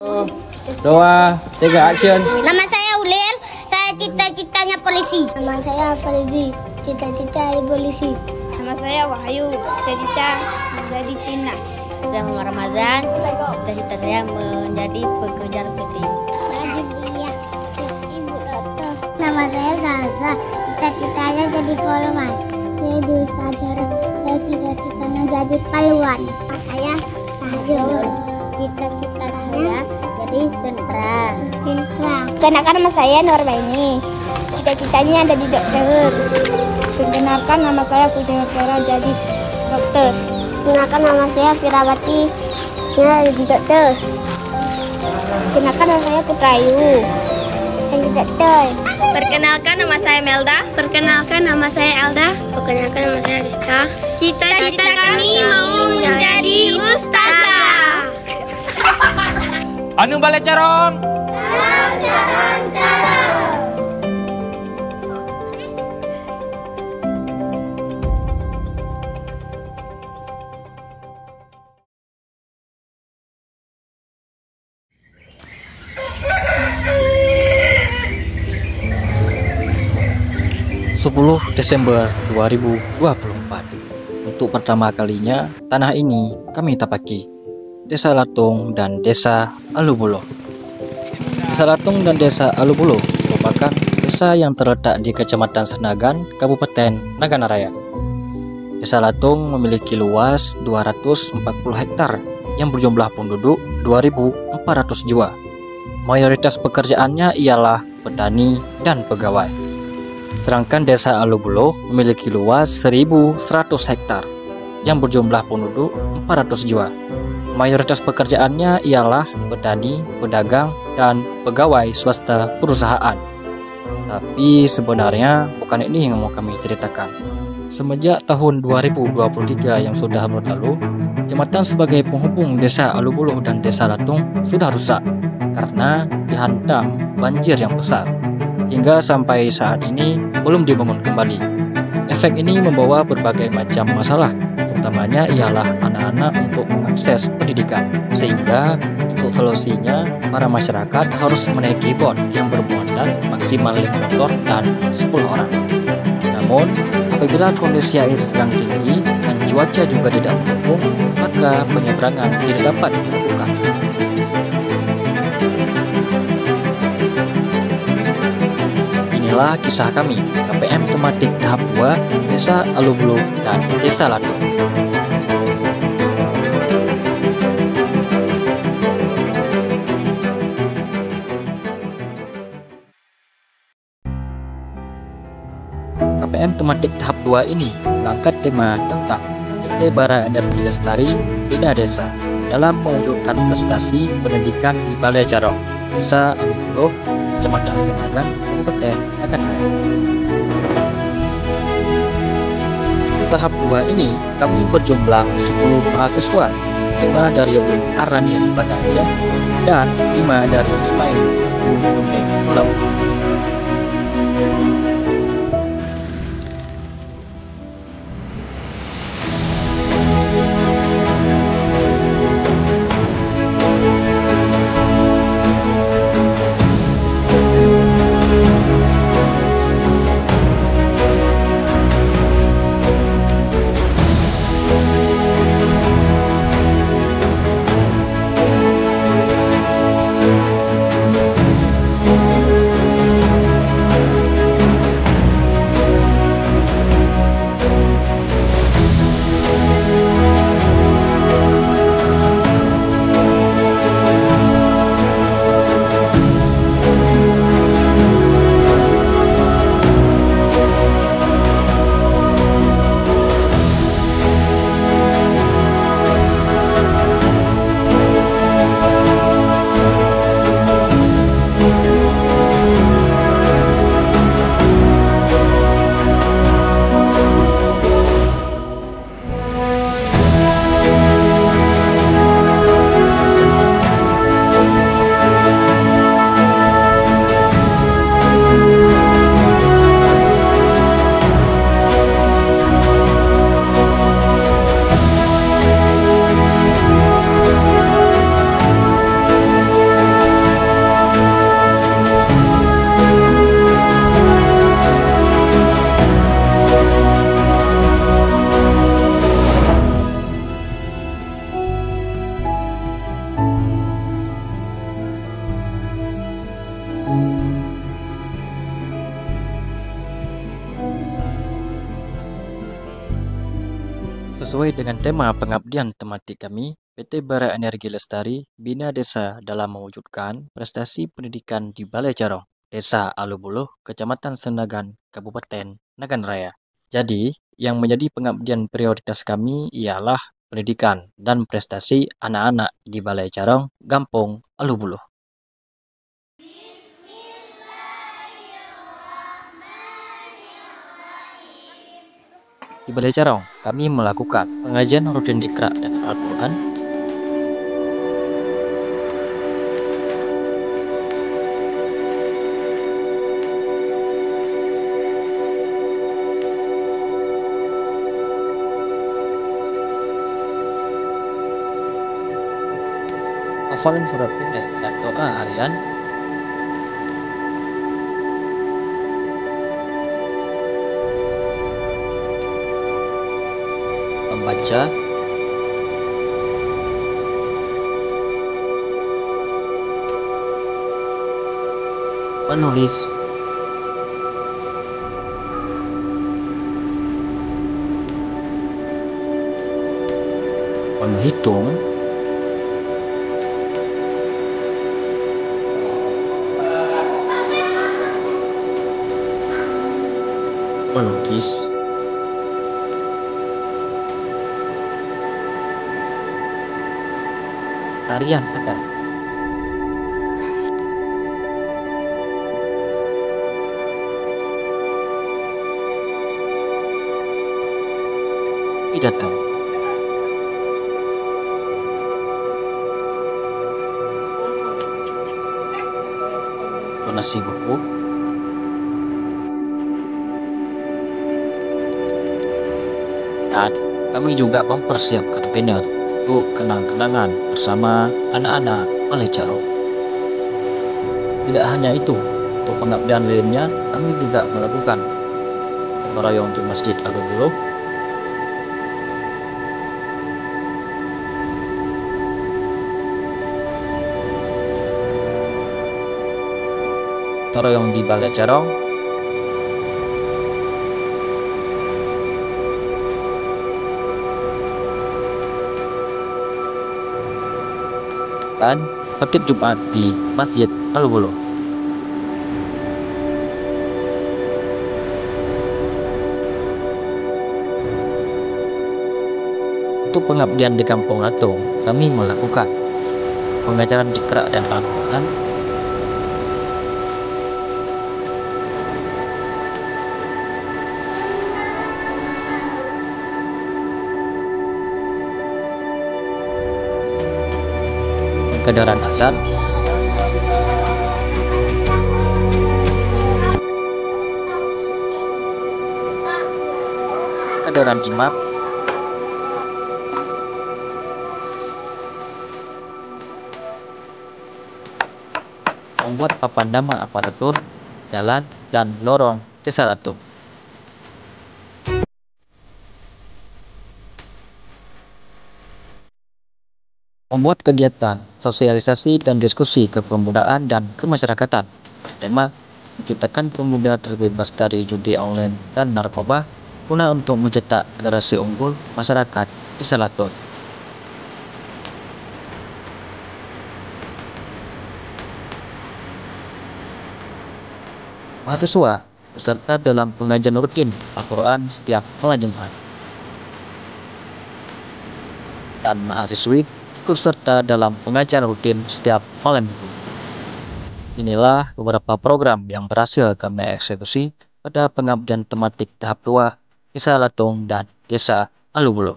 2, 3, action. Nama saya Ulil, saya cita-citanya polisi. Nama saya Farizi, cita-cita jadi polisi. Nama saya Wahyu, cita-cita menjadi timnas. Saya Muhammad Ramadan, cita-cita saya menjadi pekerja PT. Ibu dokter. Nama saya Zaza, cita-citanya jadi polwan. Saya Dwi Sajara, saya cita-citanya jadi paluan. Saya Tahjul, cita-cita saya jadi tentara. Kenalkan nama saya Nurbaini, cita-citanya jadi dokter. Perkenalkan nama saya Putri Vera jadi dokter. Kenalkan nama saya Firawati, saya jadi dokter. Kenalkan nama saya Putrayu, jadi dokter. Perkenalkan nama saya Melda. Perkenalkan nama saya Elda. Perkenalkan nama saya Rizka. Cita-cita kami mau menjadi ustazah. Anu balik carong. Jalan cara. 10 Desember 2024. Untuk pertama kalinya tanah ini kami tapaki, Desa Latung dan Desa Alubulo. Desa Latung dan Desa Alubulo merupakan desa yang terletak di Kecamatan Senagan, Kabupaten Nagana Raya. Desa Latung memiliki luas 240 hektar yang berjumlah penduduk 2.400 jiwa. Mayoritas pekerjaannya ialah petani dan pegawai. Sedangkan Desa Alubulo memiliki luas 1.100 hektar yang berjumlah penduduk 400 jiwa. Mayoritas pekerjaannya ialah petani, pedagang, dan pegawai swasta perusahaan. Tapi sebenarnya bukan ini yang mau kami ceritakan. Semenjak tahun 2023 yang sudah berlalu, jembatan sebagai penghubung Desa Alubulo dan Desa Latung sudah rusak karena dihantam banjir yang besar. Hingga sampai saat ini belum dibangun kembali. Efek ini membawa berbagai macam masalah, utamanya ialah anak-anak untuk mengakses pendidikan. Sehingga untuk solusinya, para masyarakat harus menaiki bot yang bermuatan maksimal 5 motor dan 10 orang. Namun, apabila kondisi air sedang tinggi dan cuaca juga tidak mendukung, maka penyeberangan tidak dapat dilakukan. Inilah kisah kami, KPM tematik tahap 2, Desa Alubulo dan Desa Latung. KPM tematik tahap 2 ini mengangkat tema tentang PT Bara Energi Lestari Bina Desa dalam mewujudkan prestasi pendidikan di Balai Carong, Desa Alubulo, Kecamatan Senagan, Kabupaten Nagana Raya. Tahap 2 ini kami berjumlah 10 mahasiswa, 5 dari Arani Banda Aceh dan 5 dari Ismail Pulau. Sesuai dengan tema pengabdian tematik kami, PT Bara Energi Lestari bina desa dalam mewujudkan prestasi pendidikan di Balai Carong, Desa Alubuluh, Kecamatan Senagan, Kabupaten Nagan Raya. Jadi, yang menjadi pengabdian prioritas kami ialah pendidikan dan prestasi anak-anak di Balai Carong, Gampong Alubuluh. Di Balai Carong, kami melakukan pengajian rutin Iqra dan Al-Quran, hafalan surat pendek dan doa harian, membaca, menulis, menghitung, melukis, tarian adat, pidato, donasi buku, dan kami juga mempersiapkan banner untuk kenang-kenangan bersama anak-anak Balai Carong. Tidak hanya itu, untuk pengabdian lainnya, kami juga melakukan merayong di Masjid Alubuluh, merayong di Balai Carong, dan khotib Jumat di Masjid Alubuluh. Untuk pengabdian di Kampung Latung, kami melakukan pengajaran Iqra dan Al-Quran, pengkaderan azan, pengkaderan imam, membuat papan nama aparatur, jalan, dan lorong Desa Latung. Membuat kegiatan sosialisasi dan diskusi kepemudaan dan kemasyarakatan tema menciptakan pemuda terbebas dari judi online dan narkoba guna untuk mencetak generasi unggul masyarakat Desa Latung. Mahasiswa beserta dalam pengajian rutin Al-Quran setiap malam Jumat, dan mahasiswi ikut serta dalam pengajian rutin setiap malam Minggu. Inilah beberapa program yang berhasil kami eksekusi pada pengabdian tematik tahap 2 Desa Latung dan Desa Alubuluh.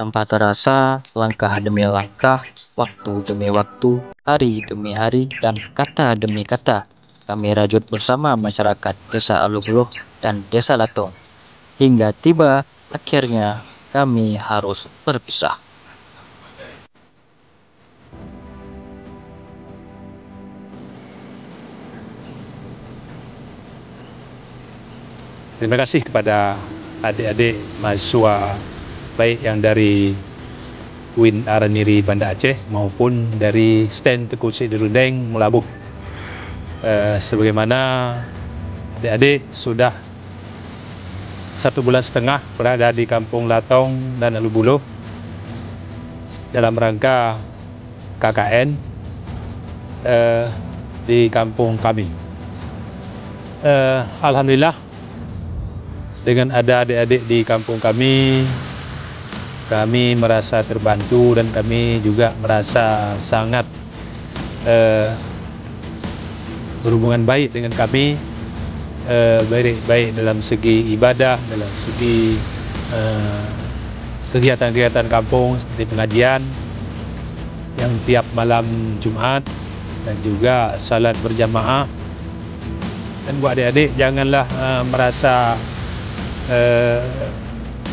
Tanpa terasa, langkah demi langkah, waktu demi waktu, hari demi hari, dan kata demi kata, kami rajut bersama masyarakat Desa Alubuluh dan Desa Latung. Hingga tiba akhirnya kami harus berpisah. Terima kasih kepada adik-adik mahasiswa baik yang dari Win Araniri Banda Aceh maupun dari stand Tengku Syed Rundeng Melabuh. Sebagaimana adik-adik sudah 1,5 bulan berada di Kampung Latong dan Alubuluh dalam rangka KKN di kampung kami. Alhamdulillah, dengan ada adik-adik di kampung kami merasa terbantu dan kami juga merasa sangat berhubungan baik dengan kami, baik dalam segi ibadah, dalam segi kegiatan-kegiatan kampung seperti pengajian yang tiap malam Jumat dan juga salat berjamaah. Dan buat adik-adik janganlah merasa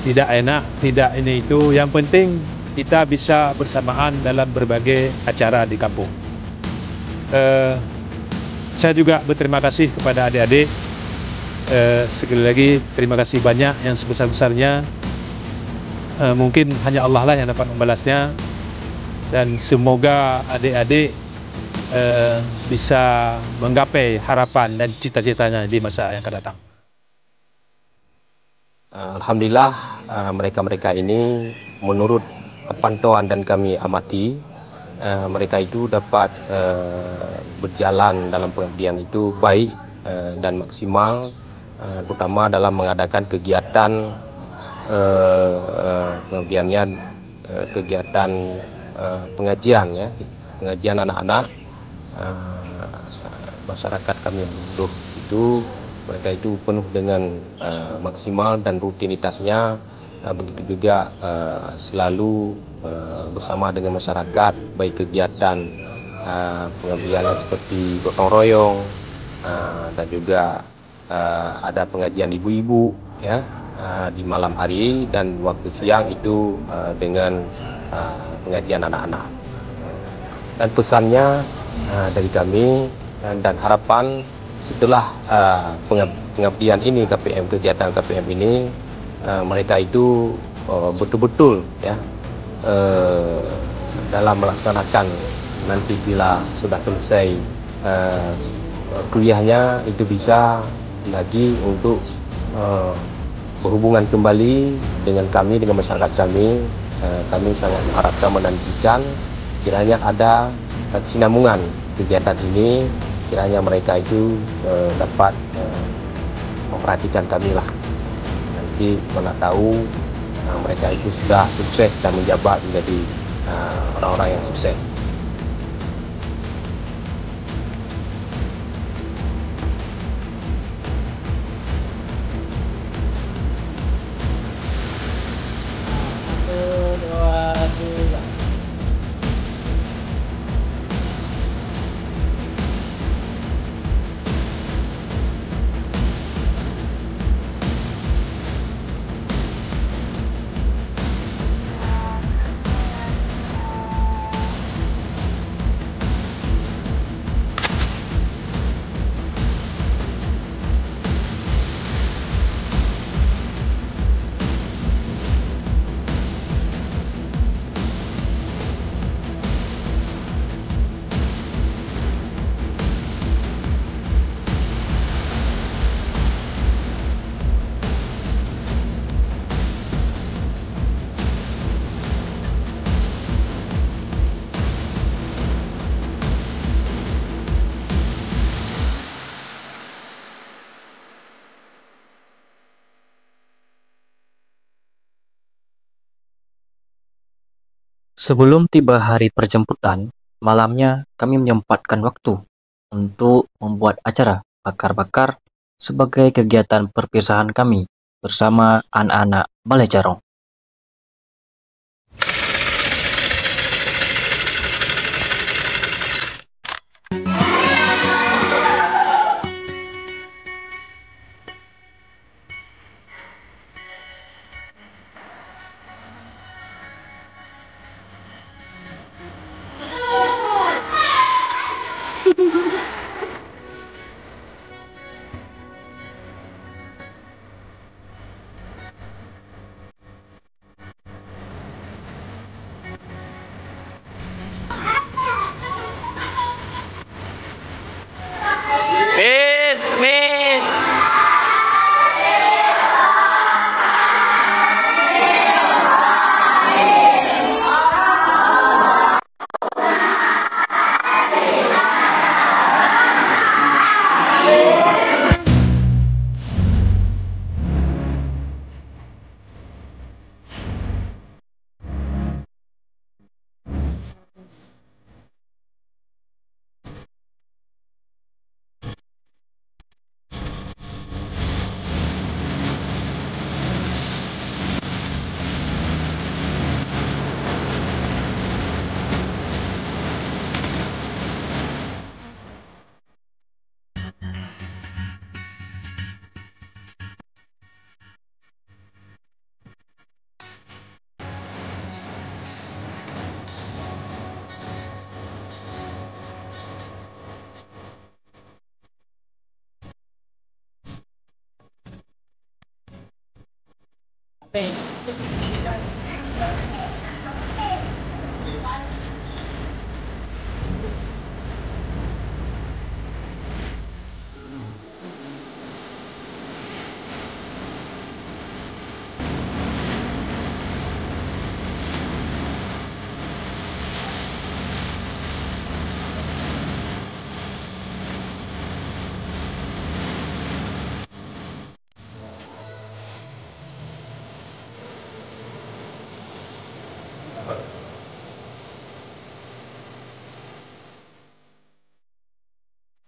tidak enak, tidak ini itu. Yang penting kita bisa bersamaan dalam berbagai acara di kampung. Saya juga berterima kasih kepada adik-adik. Sekali lagi terima kasih banyak yang sebesar-besarnya. Mungkin hanya Allah lah yang dapat membalasnya. Dan semoga adik-adik bisa menggapai harapan dan cita-citanya di masa yang akan datang. Alhamdulillah, mereka-mereka ini menurut pantauan dan kami amati, mereka itu dapat berjalan dalam pengabdian itu baik dan maksimal, terutama dalam mengadakan kegiatan pengabdiannya, kegiatan pengajian, ya, pengajian anak-anak masyarakat kami yang Alubuluh itu. Mereka itu penuh dengan maksimal dan rutinitasnya, begitu juga selalu bersama dengan masyarakat, baik kegiatan pengabdian seperti gotong royong, dan juga ada pengajian ibu-ibu, ya, di malam hari, dan waktu siang itu dengan pengajian anak-anak. Dan pesannya dari kami dan harapan setelah pengabdian ini, kegiatan KPM ini, mereka itu betul-betul, ya, dalam melaksanakan nanti bila sudah selesai kuliahnya itu bisa lagi untuk berhubungan kembali dengan kami, dengan masyarakat kami. Kami sangat mengharapkan, menantikan kiranya ada kesinambungan kegiatan ini, kiranya mereka itu dapat memperhatikan kami lah. Nanti mana tahu mereka itu sudah sukses dan menjabat menjadi orang-orang yang sukses. Sebelum tiba hari perjemputan, malamnya kami menyempatkan waktu untuk membuat acara bakar-bakar sebagai kegiatan perpisahan kami bersama anak-anak Balai Carong.